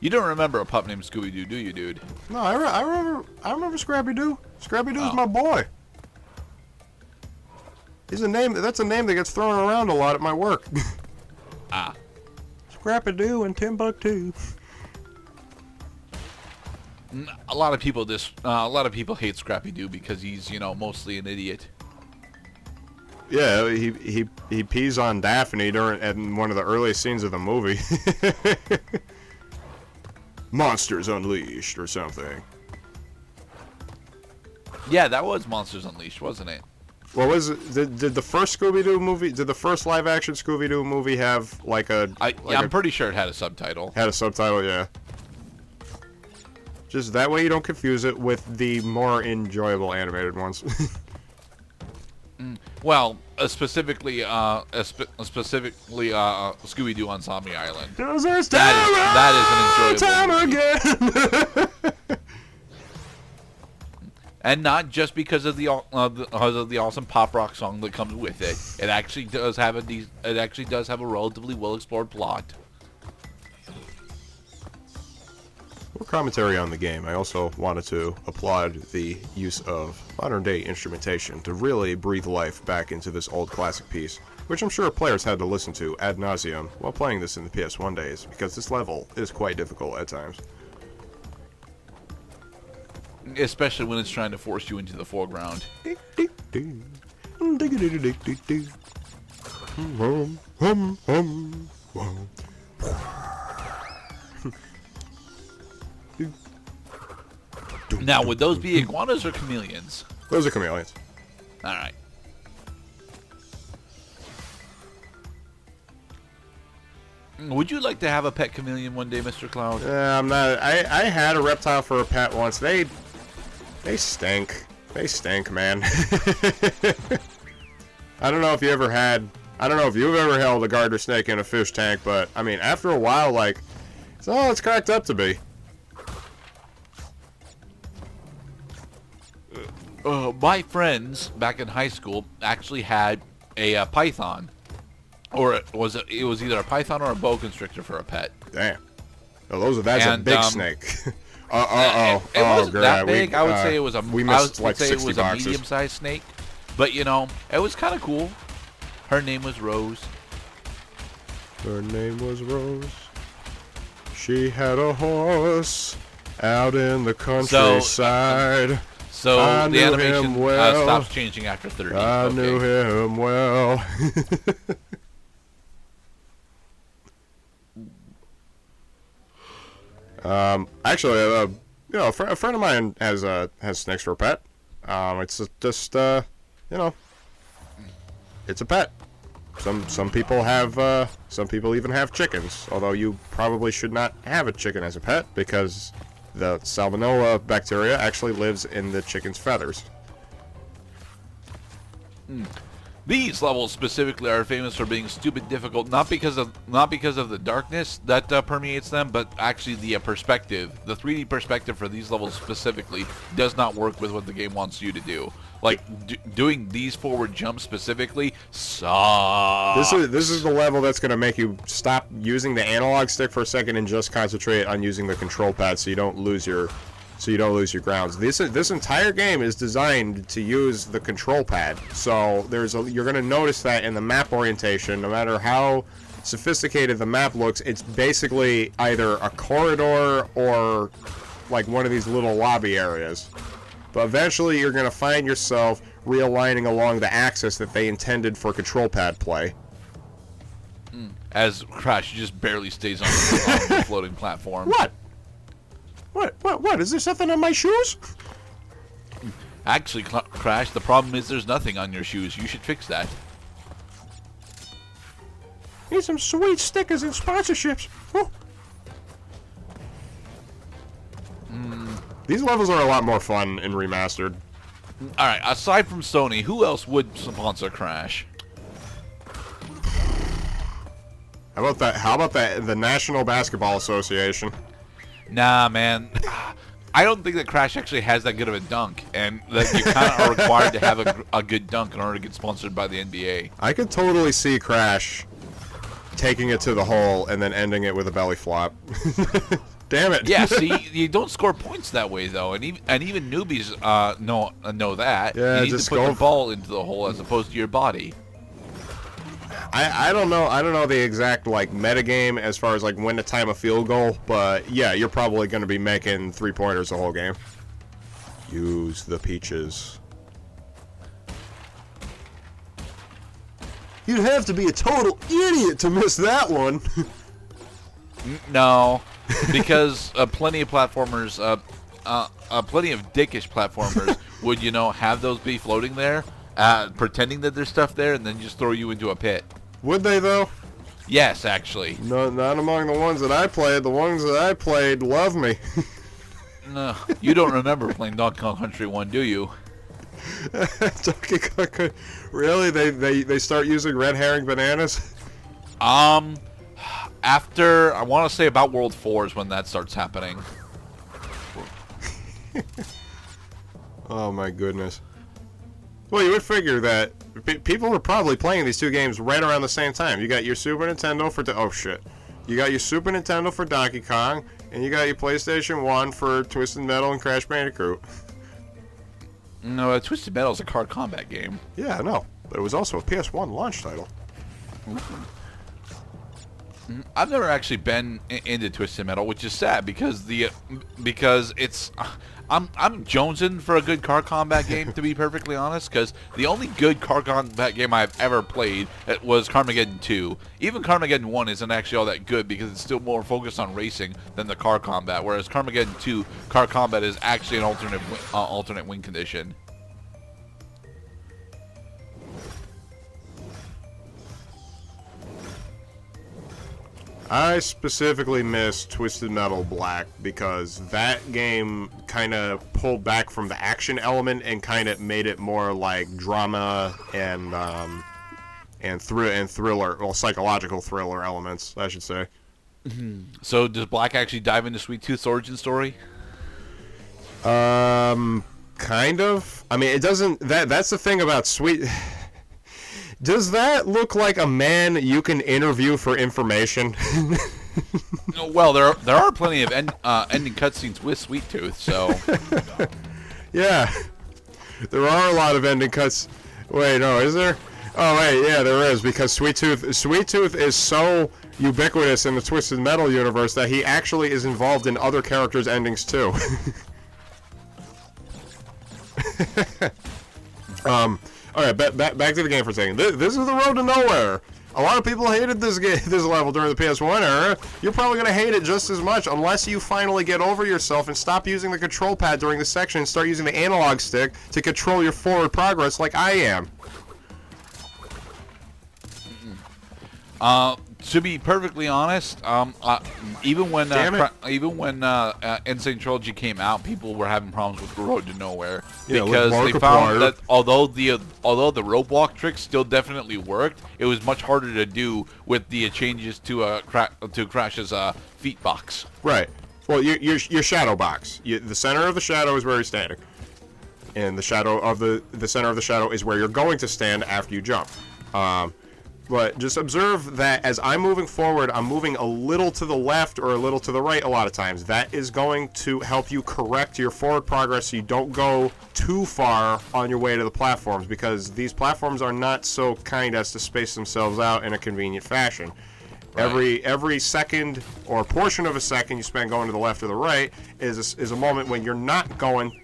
You don't remember a pup named Scooby-Doo, do you, dude? No, I remember Scrappy-Doo. Scrappy-Doo's Oh. my boy. He's a name. That's a name that gets thrown around a lot at my work. Ah. Scrappy-Doo and Timbuktu. A lot of people hate Scrappy-Doo because he's, you know, mostly an idiot. Yeah, he pees on Daphne in one of the earliest scenes of the movie. Monsters Unleashed or something. Yeah, that was Monsters Unleashed, wasn't it? What was it? Did the first Scooby-Doo movie? Did the first live-action Scooby-Doo movie have like a? I'm pretty sure it had a subtitle. Had a subtitle, yeah. Just that way you don't confuse it with the more enjoyable animated ones. Well, specifically Scooby-Doo on Zombie Island. That is an enjoyable movie. And not just because of the awesome pop rock song that comes with it. It actually does have a relatively well explored plot. For commentary on the game, I also wanted to applaud the use of modern-day instrumentation to really breathe life back into this old classic piece, which I'm sure players had to listen to ad nauseum while playing this in the PS1 days, because this level is quite difficult at times. Especially when it's trying to force you into the foreground. Now, would those be iguanas or chameleons? Those are chameleons. Alright. Would you like to have a pet chameleon one day, Mr. Cloud? I'm not. I had a reptile for a pet once. They stink. They stink, man. I don't know if you've ever held a garter snake in a fish tank, but I mean, after a while, like, it's all it's cracked up to be. My friends back in high school actually had a python, or it was either a python or a boa constrictor for a pet. Damn. Oh, that's a big snake. It wasn't that big. I would say it was a $60. medium-sized snake, but you know, it was kind of cool. Her name was Rose. Her name was Rose. She had a horse out in the countryside. So the animation stops changing after 30. I knew him well. Actually, a friend of mine has snakes for a pet. It's just it's a pet. Some people have some people even have chickens. Although you probably should not have a chicken as a pet because the salmonella bacteria actually lives in the chicken's feathers. These levels specifically are famous for being stupid difficult, not because of the darkness that permeates them, but actually the perspective. The 3D perspective for these levels specifically does not work with what the game wants you to do. Like doing these forward jumps specifically sucks. This is the level that's going to make you stop using the analog stick for a second and just concentrate on using the control pad, so you don't lose your grounds. This entire game is designed to use the control pad. So you're going to notice that in the map orientation, no matter how sophisticated the map looks, it's basically either a corridor or like one of these little lobby areas. But eventually you're going to find yourself realigning along the axis that they intended for control pad play. As Crash just barely stays on the floating platform. What? Is there something on my shoes? Actually, Crash, the problem is there's nothing on your shoes. You should fix that. Need some sweet stickers and sponsorships. Oh. These levels are a lot more fun in Remastered. Alright, aside from Sony, who else would sponsor Crash? How about that? The National Basketball Association. Nah, man. I don't think that Crash actually has that good of a dunk, and that you kind of are required to have a good dunk in order to get sponsored by the NBA. I could totally see Crash taking it to the hole and then ending it with a belly flop. Damn it. Yeah, see, you don't score points that way though, and even newbies know that. Yeah, you need just to put the ball into the hole as opposed to your body. I don't know. I don't know the exact like metagame as far as like when to time a field goal, but yeah, you're probably going to be making 3-pointers the whole game. Use the peaches. You'd have to be a total idiot to miss that one. No, because plenty of platformers, plenty of dickish platformers would, have those be floating there, pretending that there's stuff there, and then just throw you into a pit. Would they though? Yes, actually. No, not among the ones that I played. The ones that I played love me. No, you don't remember playing Donkey Kong Country 1, do you? Donkey Kong, really? They start using red herring bananas? After, I want to say about World 4 is when that starts happening. Oh my goodness. Well, you would figure that people are probably playing these two games right around the same time. You got your Super Nintendo for... oh shit. You got your Super Nintendo for Donkey Kong, and you got your PlayStation 1 for Twisted Metal and Crash Bandicoot. No, Twisted Metal is a card combat game. Yeah, I know. But it was also a PS1 launch title. I've never actually been into Twisted Metal, which is sad because it's I'm jonesing for a good car combat game, to be perfectly honest, because the only good car combat game I've ever played was Carmageddon 2. Even Carmageddon 1 isn't actually all that good because it's still more focused on racing than the car combat, whereas Carmageddon 2 car combat is actually an alternate win condition. I specifically miss Twisted Metal Black because that game kind of pulled back from the action element and kind of made it more like drama and thriller, well, psychological thriller elements, I should say. So does Black actually dive into Sweet Tooth's origin story? Kind of. I mean, it doesn't. That's the thing about Sweet. Does that look like a man you can interview for information? Well, there are plenty of ending cutscenes with Sweet Tooth, so... Yeah. There are a lot of ending cuts. Wait, no, is there? Oh, wait, yeah, there is, because Sweet Tooth is so ubiquitous in the Twisted Metal universe that he actually is involved in other characters' endings, too. Alright, back to the game for a second. This is the road to nowhere. A lot of people hated this level during the PS1 era. You're probably going to hate it just as much unless you finally get over yourself and stop using the control pad during the section and start using the analog stick to control your forward progress like I am. To be perfectly honest, even when Insane Trilogy came out, people were having problems with the Road to Nowhere because they found that although the rope walk trick still definitely worked, it was much harder to do with the changes to Crash's feet box. Right. Well, your shadow box. The center of the shadow is where you're standing, and the center of the shadow is where you're going to stand after you jump. But just observe that as I'm moving forward, I'm moving a little to the left or a little to the right a lot of times. That is going to help you correct your forward progress so you don't go too far on your way to the platforms, because these platforms are not so kind as to space themselves out in a convenient fashion. Right. Every second or portion of a second you spend going to the left or the right is a moment when you're not going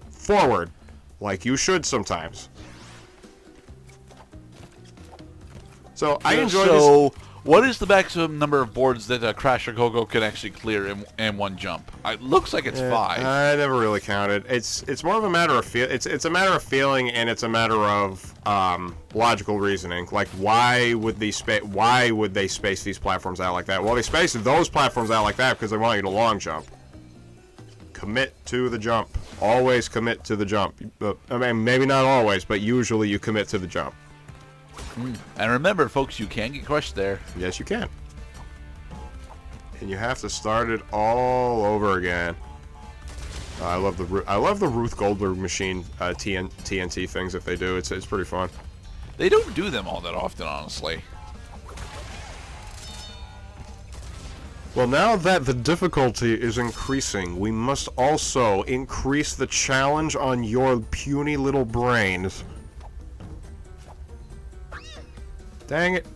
forward like you should sometimes. So I enjoy this. So, what is the maximum number of boards that Crash or Go-Go can actually clear in one jump? It looks like it's 5. I never really counted. It's more of a matter of it's a matter of feeling, and it's a matter of logical reasoning. Like, why would they space these platforms out like that? Well, they space those platforms out like that because they want you to long jump. Commit to the jump. Always commit to the jump. I mean, maybe not always, but usually you commit to the jump. And remember, folks, you can get crushed there. Yes, you can. And you have to start it all over again. I love the Ruth Goldberg machine TNT things that they do. It's pretty fun. They don't do them all that often, honestly. Well, now that the difficulty is increasing, we must also increase the challenge on your puny little brains. Dang it.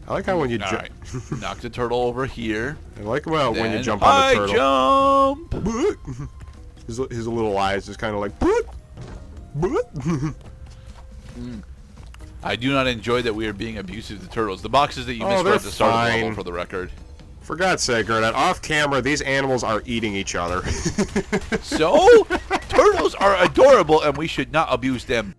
I like how when you jump... Alright. Knock the turtle over here. I like about when you Then jump on the turtle. jump! His little eyes just kind of like... Boot, boot. I do not enjoy that we are being abusive to turtles. The boxes that you missed were they're at the start of the fine. level, for the record. For God's sake, Gernot, off camera, these animals are eating each other. So, turtles are adorable, and we should not abuse them.